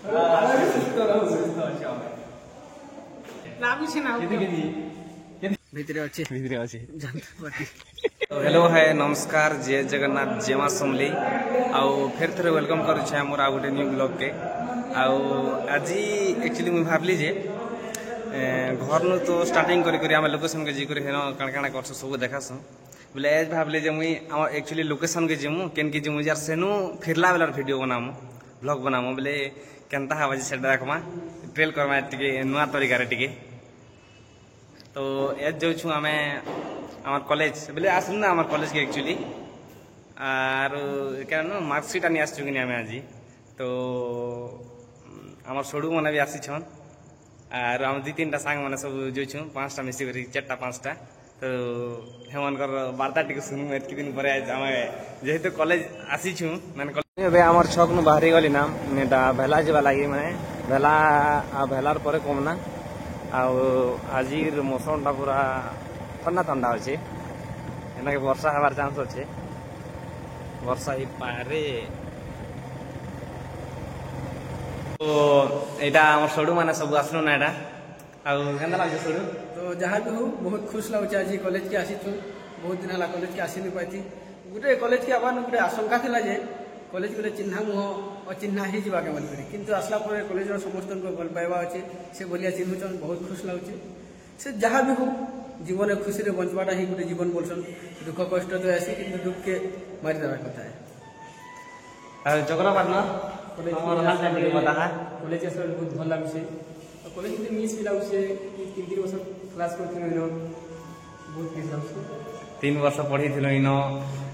Hello hi नमस्कार जय जगन्नाथ जय मां समली आउ फिर थे वेलकम करुचे मोर आ गोटे न्यू ब्लॉग के आज एक्चुअली मुझे भावली जे घर नु तो स्टार्टिंग करी आम लोकेशन के जी हेन काण काण कर सब देखास बोले एज भावली जे मुई एक्चुअली लोकेशन के जीमु केन के जीमु यार सेनु फिरला बेलार वीडियो बनामु ब्लॉग बनामु बोले केनता हवा जे सेटा देखमा ट्रेल करमा टिके नुआ तरीका रे टिके तो एज जो छु आमे आम कॉलेज बोले आसलु ना आम कॉलेज के एक्चुअली आर क्या मार्कशीट आनी आसचु कि आम आज तो आम सड़ू मैंने भी आसीछन आर आम दी तीन सांग मैंने सब जो छु 5टा मिसिक चार्टा 5टा तो हेमनकर वार्ता टी सुनू एत दिन पर आम जेहेतु कॉलेज आसीछु मैंने आम छक नु बाहरी गली ना नेटा भेला जावा लगी मैंने भेला भेलार पर कम ना आज मौसम पूरा ठंडा ठंडा अच्छे एना वर्षा हबार चांस अच्छे वर्षा ही पारे तो यहाँ सड़ू मैंने सब आसलु ना यहाँ आना लगे सड़ू तो जहाँ भी हो बहुत खुश लगे आज कॉलेज के आसी बहुत दिन है कॉलेज के आसी नहीं पाई गोटे कॉलेज के आवार गोटे आशंका था जे कॉलेज गोटे चिन्हा मुह अचिन्हा ही जाके बोल किंतु आसला कॉलेज समस्त भल पाइबा अच्छे से भलिया चिन्हुचन बहुत खुश लगे से जहाँ भी हो जीवन खुशी बंचवाटा ही गोटे जीवन बोलसन दुख कष्ट तो आसी कि दुख के मारी देवा कथा है जगरा पार्टनर कॉलेज बहुत भल लगे कॉलेज मिस भी लगे 3 वर्ष क्लास कर बहुत मिस लगे 3 वर्ष पढ़ी इन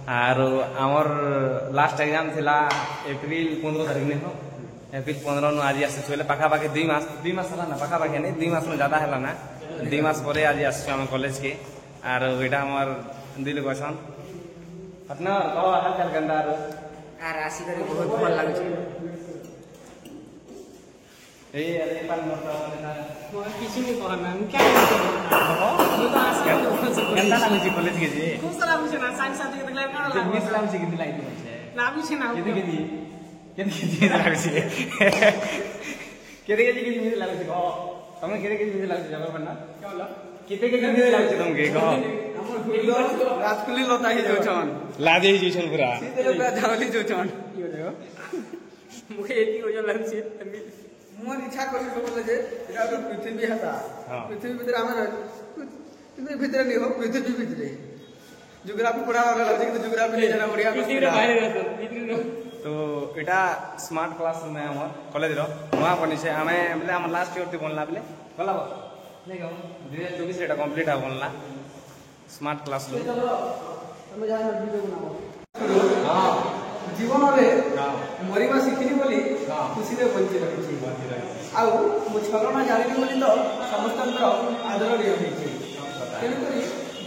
आर आमर लास्ट एग्जाम थिला एप्रिल 15 तारीख ने हो एप्रिल 15 नु आज आसी छले पाखापाखि 2 मास हला ना पाखापाखि नहीं 2 मास ज्यादा हला ना 2 मास पर आज आसी आम कॉलेज के आर एटा हमर दिल गछन पटना कह हाल चाल गंदा आर आसी करे बहुत भल लागे छै ए अरे पान मोटा ना किसी नहीं कहना क्या गंदा लागे छै कॉलेज के जे खूब सारा पूछे ना साइंस साथी के देखला काना लागे मिस लागे छै कि लागे छै ना पूछे ना केते के लागे छै केते के मिस लागे छै कह तमे केते के मिस लागे छै जबर पन्ना क्या होला केते के मिस लागे छै तुमके कह हमर राजकुली लता ही जोछन लाजे ही जोछन पूरा सीधे पूरा धावली जोछन की हो जायो मुखे एती हो जो लागे छै मोर इच्छा कर बोले जे एटा तो पृथ्वी हता पृथ्वी भीतर हमर पृथ्वी भीतर नहीं हो पृथ्वी भीतर ज्योग्राफी पढ़ा वाला लगे तो ज्योग्राफी नहीं जाना बढ़िया पृथ्वी रे बाहर तो एटा स्मार्ट क्लास में हमर कॉलेज रो वहां बनी से हमें बोले हम लास्ट ईयर ती बनला बोले गला नहीं गो 2024 एटा कंप्लीट आ बनला स्मार्ट क्लास लो हम जान वीडियो बनाओ हां जीवन रे मरिबा सिखिनी बोली खुशी रे बंची रही आ मु छलना जानि बोली तो समस्त आदर रे होई छै तेन करी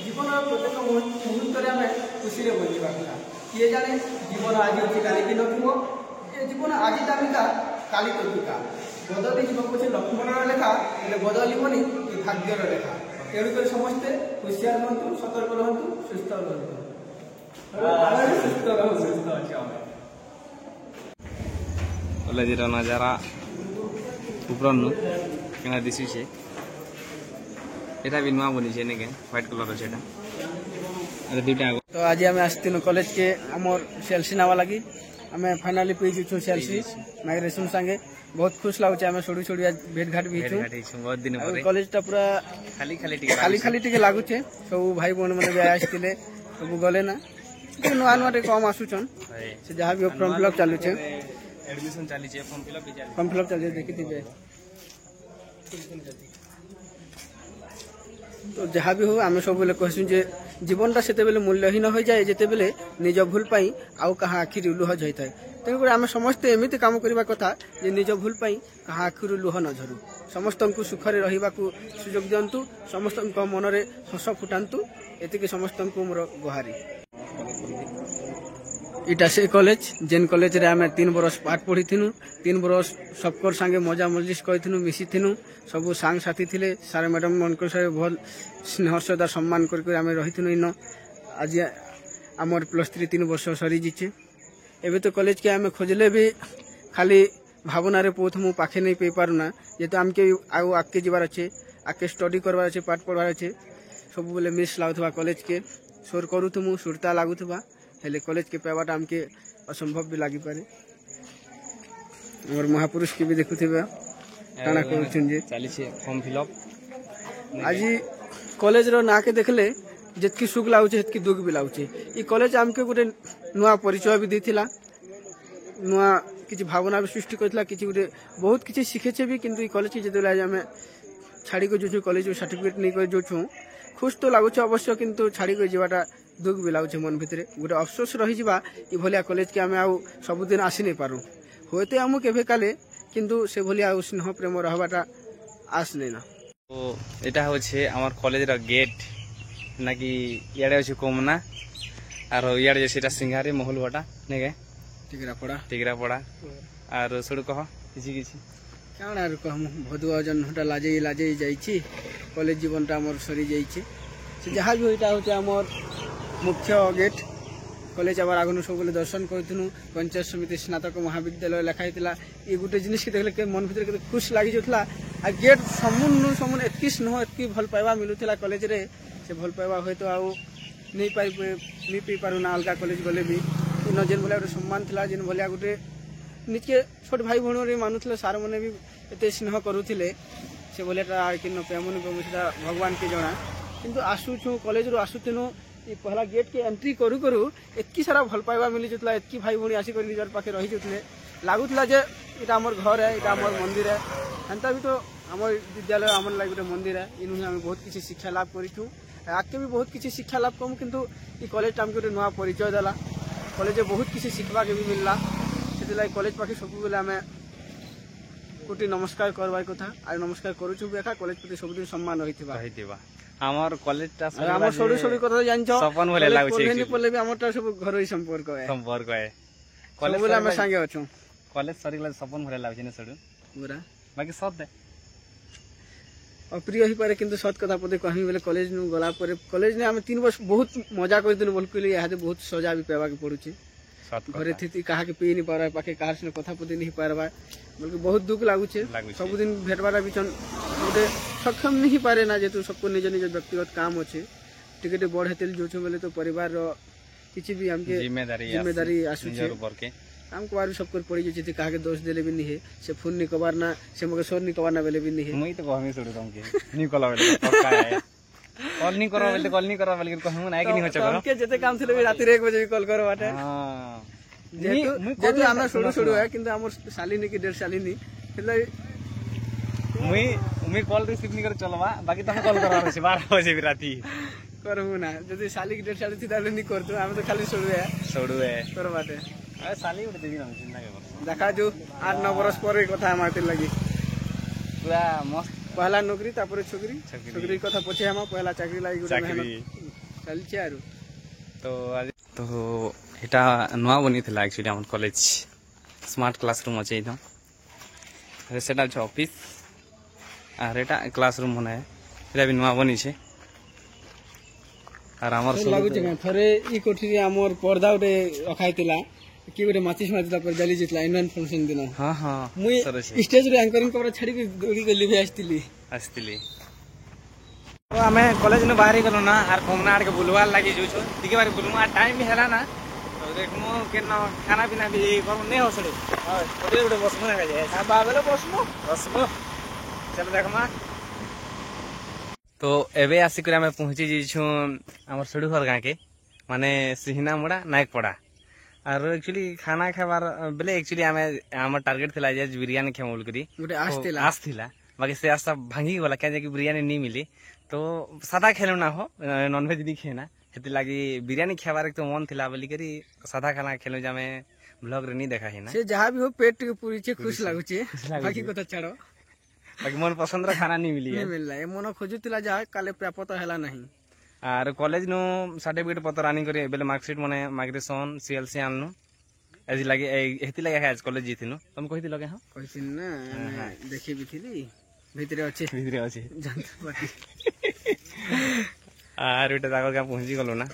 जीवन प्रत्येक मुहूर्त रे हमें खुशी रे बंचीबा कथा किए जाने जीवन आज अच्छी काली की नथिबो ए जीवन आज दामिका काली तोका बदली जीवन को लक्ष्मण लेखा बदलिबनी भाग्यर लेखा तेणु कर समस्ते हुशियार रहतु सतर्क रहतु सुस्थ रहतु कॉलेज नजारा ऊपर क्या दिशु से एटा भी नुआ बनी छे नेके व्हाइट कलर छे एटा अरे दुटा तो आज हम आस्तिनो कॉलेज के हमर सेल्सी नावा लगी हमें फाइनली पी छु सेल्सी माइग्रेशन संगे बहुत खुश लागुचे हमें छोड़ी छोड़ी आज भेट घाट भी छु बहुत दिन पर कॉलेज ता पूरा खाली टिके लागुचे सब भाई बहन माने भी आस्तिले सब गले ना नुआ नुआ कम आसुचन से जहाँ भी फॉर्म फिलअप चालू छे एडमिशन चाली छे फॉर्म फिलअप चालू देखि दिबे तो जहाँ भी हो आम सब बेले कहसु जे जीवनटा सेते बेले मूल्यहीन हो जाए जेते बेले निज भूल पाई आउ कहा आखिर लुह जाए तेणुक आम समस्ते एमती काम करने कथा जे निज भूल पाई कहा आखिर लुह न झरू समस्त को सुखरे रहा सुजोग दिंतु समस्त मन में हस फुटातु एति समस्त को मोर गुहारी इटा से कॉलेज जेन कॉलेज रे आमे 3 बरस पाठ पढ़ी थिनु 3 बरस सबकर संगे मजा मजलिस कइथिनु मिसी थिनु सब सांग साथी थिले सारे मैडम मनकर से भल स्नेह श्रद्धा सम्मान करके आमे रहिथिनु इन आज हमर +3 3 वर्ष सरी जिचे एबे तो कॉलेज के आमे खोजले भी खाली भावना बहुत मु पाखे नहीं पे पारुना जेहेतु आमके आगे जबार अच्छे आगे स्टडी करवार अच्छे पाठ पढ़वार अच्छे सब बेले मिस लगुवा कॉलेज के सोर करूँ सुरता लगुवा हेले कॉलेज के पावाटा आमके असंभव भी लगी पारे और महापुरुष के भी देखुवा काना करुछन चली फॉर्म फिलअप आज कॉलेज रो ना के देखले जितकी सुख लाଗୁଛି हेतकी दुख भी लाଗୁଛି ई कॉलेज आमके गोटे नुआ परिचय भी देथिला नुआ किछि भावना भी सृष्टि करथिला किछि गोटे बहुत किछि शिखेछे भी किंतु ई कॉलेज के जेतेला हमें छाड़ी को जो कॉलेज सर्टिफिकेट नहीं कर जो खुश तो लगुच अवश्य किंतु छाड़ी को जीवाटा दुख भी लगुच मन भितर गोटे अफसोस रही जा भलिया कॉलेज के आम आउ सबुदिन आसी नहीं पारू होते आम केवे काले किंतु से भलिया स्नेह प्रेम रहबाटा आस नहीं ना तो यहाँ हूँ आम कॉलेज गेट ना कि इे अच्छे कोमना और इे जैसे सिंगारी महल बटा नहीं के टिकरापड़ा और सुड़ कह किसी क्या कहूँ भदुआ जन्मटा लाजे लाजे जाइए कॉलेज जीवनटा आमर सरी जाइए जहाँ भी होता हूँ आमर मुख्य गेट कॉलेज आबार आगन सब दर्शन करूँ पंचायत समिति स्नातक महाविद्यालय लिखाई ये गोटे जिनिस के देखले मन भर खुश लगी जाता आ गेट समून समून एतकी स्नेह एतकी भल पाइबा मिलूला कॉलेज रे से भल पाइबा हूँ तो आउ नहीं पी पारूना अलग कॉलेज गले भी इन जेन भाया गोटे सम्मान था जेन भाया गोटे निजे छोट भाई भौणी मानुले सार मैंने भी एत स्नेह करुले से भाया कि प्रेम से भगवान के जना किंतु आसुचु कॉलेज रू आसुनु ये पहला गेट के एंट्री करू करू एतकी सारा भल पाइबा मिली जाता एतकी भाई भौणी आसिक निजर पाखे रही जाते लगुला जे इटा आमर घर है इटा आमर मंदिर है हेन्ता भी तो आम विद्यालय आम लगे गोटे मंदिर है इन आम बहुत किसी शिक्षा लाभ करूँ आगे भी बहुत किसी शिक्षा लाभ करूँ किंतु ये कॉलेज आमको गोटे नुआ परिचय देला कॉलेज बहुत किसी शिखा के भी मिलला से कॉलेज पाखे सब बेले आम कोटि नमस्कार करवार कथा और नमस्कार करूँ एका कॉलेज प्रति सबुदिन सम्मान रही आमर कॉलेज सरू सरू कथा जानछो सपन भले लागुछे पढ़े पढ़ले भी हमरटा सब घरोई संपर्क है कॉलेज बोले हम संगे अछो कॉलेज सरीला सपन भले लागुछे ने सडू पूरा बाकी सत दे अप्रिय ही पारे किंतु सत कथा पदे कहमी बेले कॉलेज नु गला परे कॉलेज ने हम 3 वर्ष बहुत मजा कर दिन बोल के यहाँ बहुत सजा भी पावा के पड़ुची घरे थी कहा के पी नहीं पारा पाखे कहार से कथा पदे नहीं पारबा बल्कि बहुत दुख लागुचे सबुदिन भेटबारा बिचन गोटे सक्षम नहीं पारे ना जेतु सबको निज निज व्यक्तिगत काम अच्छे टिके बढ़े तेल जो बोले तो परिवार किसी भी हमके जिम्मेदारी आसुचे हमको बार सब कर पड़ी जाती कहा के दोष देले भी नहीं है से फोन नहीं कबार ना से मगे सोर नहीं कबार ना बेले भी नहीं है मुई तो कहमी छोड़ तुमके नहीं कला बेले पक्का है कॉल नहीं करो बेले कॉल नहीं करो बेले कहूं ना कि नहीं हो चलो हमके जते काम थे भी रात रे 1 बजे भी कॉल करो बाटे हां जेतु हमरा छोड़ू छोड़ू है किंतु हमर सालिनी की 1.5 सालिनी એટલે मुई कॉल रिसीव नहीं कर चलवा बाकी तुम कॉल करवा से 12 बजे भी राती करबो ना जदी साली की 1.5 साली थी ताले नहीं करतो हम तो खाली छोड़ू है कर बाटे अरे साली उठे देबी हम चिंता के देखा जो 8-9 बरस पर कथा मारते लगी पूरा मस्त पहला नौकरी तापर छोकरी कथा पछे हम पहला चाकरी लागि गुटे मेहनत चलछि आरो तो एटा नवा बनी थिला एक्चुअली हमर कॉलेज स्मार्ट क्लासरूम अछि इधर अरे सेटा छ ऑफिस और एटा क्लासरूम होना है एटा भी नवा बनी छे और हमर लागु छै थरे ई कोठी हमर पर्दा उटे रखाइतिला कि गोटे माचिस मारला पर जली जितला इनवन फंक्शन दिन हां हां मुई स्टेज रे एंकरिंग कबरा छाड़ी के दौड़ी गली भी आस्तिली तो हमें कॉलेज ने बाहर गलो ना आर कोमना आड़ के बुलवा लागी जो छो दिके बार बुलवा टाइम भी हैला ना तो देखमो केना खाना पीना भी करू नै होसड़े हां ओडे ओडे बसमो ना जाय हां बाबेले बसमो चल देखमा तो एबे आसी करे हमें पहुंची जी छु हमर सडू घर गां के माने सिहना मुड़ा नायक पड़ा और एक्चुअली खाना खाबार बेले एक्चुअली हमें टार्गेट थिला जे बिरयानी खेमोल करी गोटे आस थिला बाकी से आस भांगी गला क्या कि बिरयानी नहीं मिली तो सादा खेलो ना हो नॉन वेज नहीं खेना हेती लागी बिरयानी खाबार तो मन थिला बोली करी सादा खाना खेलो जामे ब्लॉग रे नहीं देखा है ना से जहां भी हो पेट के पूरी छे खुश लागु छे बाकी कथा छाड़ो बाकी मन पसंद रा खाना नहीं मिली है नहीं मिलला ए मन खोजुतिला जा काले प्राप्त हैला नहीं और कॉलेज नु सर्टिफिकेट पत्र आनी करी बेले मार्कशीट माने माइग्रेशन सीएलसी आननु एजी लागे हेती लागे आज कॉलेज जीथिनु तुम कहिति लगे हां कहिसिन ना देखि बिथिली भितरे अछि जानत बाकी आर उटा जागर का पहुंची गलो ना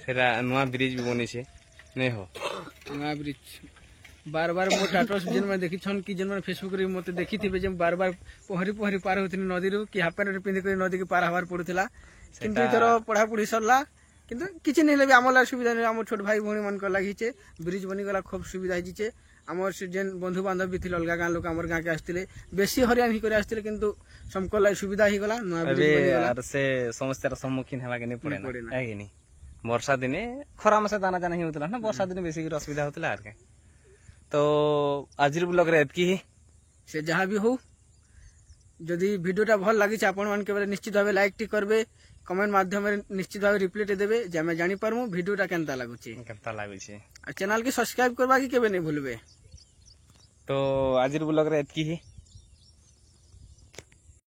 सेरा नवा ब्रिज भी बनी छे नै हो नवा ब्रिज बार बार मो स्टेटस जेन में देखी छन कि जेन में फेसबुक रे मते देखी थिबे जे बार बार पहरी पहरी पार होतिन नदी रो कि हाफ पैंट पिंधि कर नदी के पार हवार पड़ुथिला किंतु इधर पढ़ा पढ़ी सरला किंतु किछि नै लेबे हमला सुविधा नै हमर छोट भाई भौणी मन को लागि छे ब्रिज बनी गला खूब सुविधा हिची छे हमर जेन बंधु बांधव भी थिल अलगा गां लोक हमर गां के आस्तिले बेसी हरियाण ही करे आस्तिले किंतु समको लाई सुविधा ही गला नया ब्रिज बनी गला यार से समस्या रा सम्मुखीन हेबा के नै पड़े ना है कि नहीं वर्षा दिने खरा मासे दाना जाना ही होतला ना वर्षा दिने बेसी असुविधा होतला आर के तो आजिर ब्लॉग रे एतकी ही से जहाँ भी हो जदि वीडियोटा भल लगी आपण मान के निश्चित भाव लाइक टी करबे कमेंट माध्यम निश्चित भाव रिप्लाई देबे जे मैं जानि पारमु वीडियोटा केनता लागुची चैनल के सब्सक्राइब करबा की केबे नै भूलबे तो आजिर ब्लॉग रे एतकी ही।